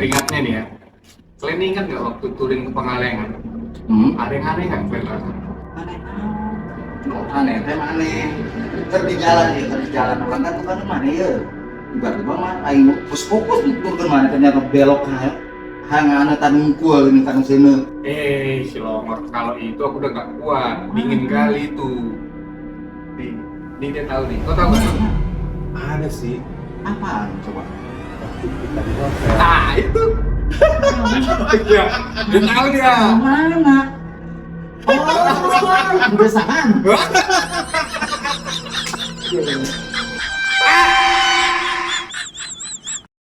teringatnya nih ya. Kalian ingat nggak waktu touring ke Pangalengan? Ada yang aneh nggak kalian rasa? Aneh teh aneh di jalan ya di jalan orang kan tuh kan mana ya tiba-tiba mah aing fokus tuh ke mana ternyata belok hang tanungkul ini kan sini Si Longor, kalau itu aku udah nggak kuat, dingin kali itu. Nih dia tahu nih, kau tahu nggak? Ada sih. apaan coba Waktu kita di hotel. Itu. Ya, dia tahu dia. mana oh kebiasaan